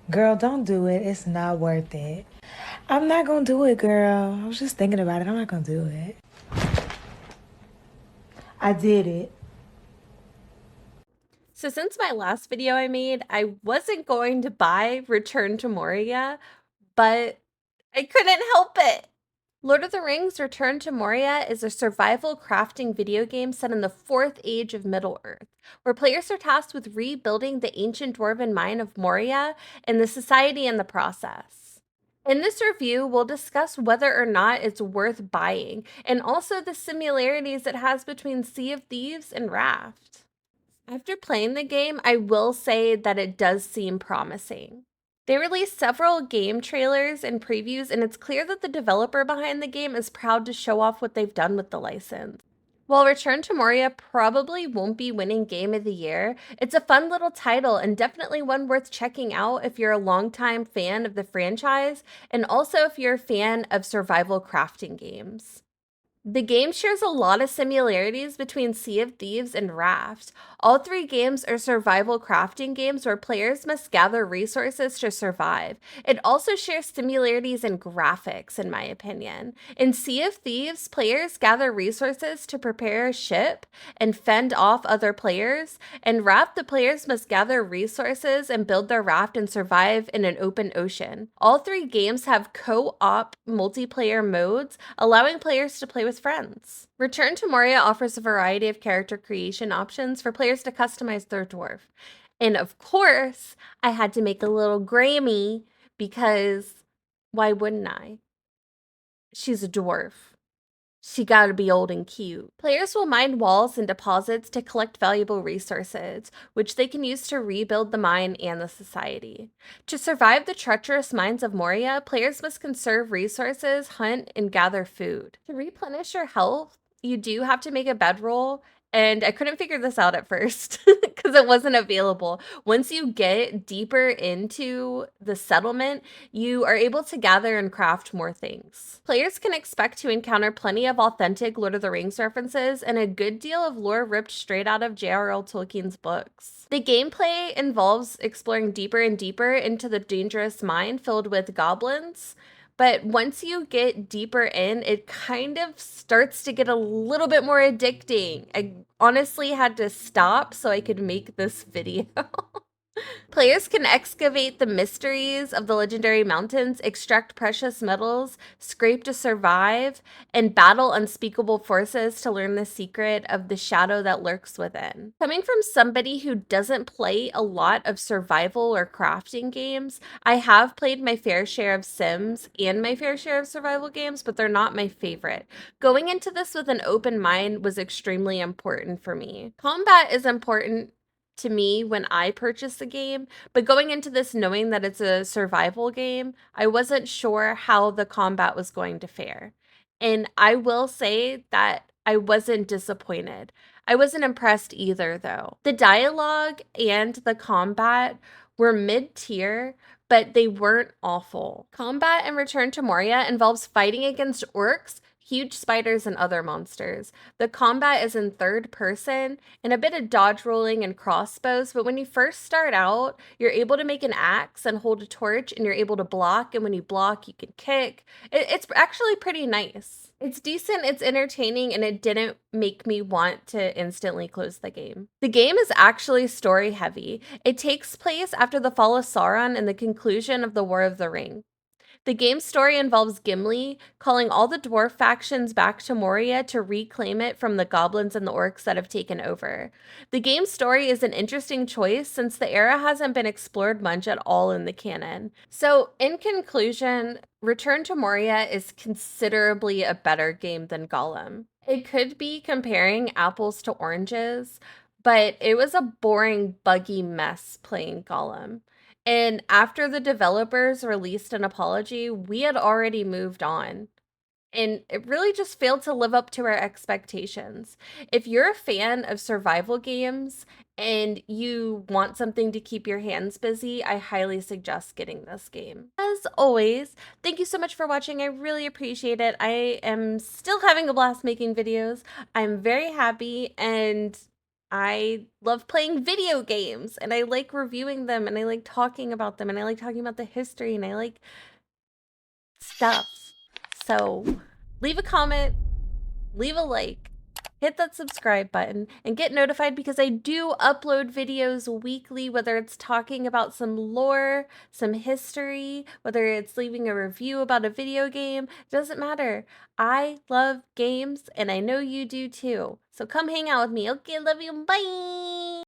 Girl, don't do it. It's not worth it. I'm not gonna do it, girl. I was just thinking about it. I'm not gonna do it. I did it. So since my last video I made, I wasn't going to buy Return to Moria, but I couldn't help it. Lord of the Rings Return to Moria is a survival crafting video game set in the fourth age of Middle-earth, where players are tasked with rebuilding the ancient dwarven mine of Moria and the society in the process. In this review, we'll discuss whether or not it's worth buying, and also the similarities it has between Sea of Thieves and Raft. After playing the game, I will say that it does seem promising. They released several game trailers and previews, and it's clear that the developer behind the game is proud to show off what they've done with the license. While Return to Moria probably won't be winning Game of the Year, it's a fun little title and definitely one worth checking out if you're a longtime fan of the franchise, and also if you're a fan of survival crafting games. The game shares a lot of similarities between Sea of Thieves and Raft. All three games are survival crafting games where players must gather resources to survive. It also shares similarities in graphics, in my opinion. In Sea of Thieves, players gather resources to prepare a ship and fend off other players. In Raft, the players must gather resources and build their raft and survive in an open ocean. All three games have co-op multiplayer modes, allowing players to play with friends. Return to Moria offers a variety of character creation options for players to customize their dwarf. And of course, I had to make a little Grammy because why wouldn't I? She's a dwarf. She gotta be old and cute. Players will mine walls and deposits to collect valuable resources, which they can use to rebuild the mine and the society. To survive the treacherous mines of Moria, players must conserve resources, hunt, and gather food. To replenish your health, you do have to make a bedroll, and I couldn't figure this out at first because it wasn't available. Once you get deeper into the settlement, you are able to gather and craft more things. Players can expect to encounter plenty of authentic Lord of the Rings references and a good deal of lore ripped straight out of J.R.R. Tolkien's books. The gameplay involves exploring deeper and deeper into the dangerous mine filled with goblins. But once you get deeper in, it kind of starts to get a little bit more addicting. I honestly had to stop so I could make this video. Players can excavate the mysteries of the legendary mountains, extract precious metals, scrape to survive, and battle unspeakable forces to learn the secret of the shadow that lurks within. Coming from somebody who doesn't play a lot of survival or crafting games, I have played my fair share of Sims and my fair share of survival games, but they're not my favorite. Going into this with an open mind was extremely important for me. Combat is important to me when I purchased the game, but going into this knowing that it's a survival game, I wasn't sure how the combat was going to fare. And I will say that I wasn't disappointed. I wasn't impressed either, though. The dialogue and the combat were mid tier, but they weren't awful. Combat in Return to Moria involves fighting against orcs, huge spiders, and other monsters. The combat is in third person and a bit of dodge rolling and crossbows, but when you first start out, you're able to make an axe and hold a torch, and you're able to block, and when you block, you can kick. It's actually pretty nice. It's decent, it's entertaining, and it didn't make me want to instantly close the game. The game is actually story heavy. It takes place after the fall of Sauron and the conclusion of the War of the Ring. The game's story involves Gimli calling all the dwarf factions back to Moria to reclaim it from the goblins and the orcs that have taken over. The game's story is an interesting choice since the era hasn't been explored much at all in the canon. So, in conclusion, Return to Moria is considerably a better game than Gollum. It could be comparing apples to oranges, but it was a boring, buggy mess playing Gollum. And after the developers released an apology, we had already moved on. And it really just failed to live up to our expectations. If you're a fan of survival games and you want something to keep your hands busy, I highly suggest getting this game. As always, thank you so much for watching. I really appreciate it. I am still having a blast making videos. I'm very happy, and I love playing video games, and I like reviewing them, and I like talking about them, and I like talking about the history, and I like stuff. So leave a comment, leave a like, hit that subscribe button, and get notified because I do upload videos weekly, whether it's talking about some lore, some history, whether it's leaving a review about a video game. It doesn't matter. I love games, and I know you do too. So come hang out with me. Okay, love you. Bye.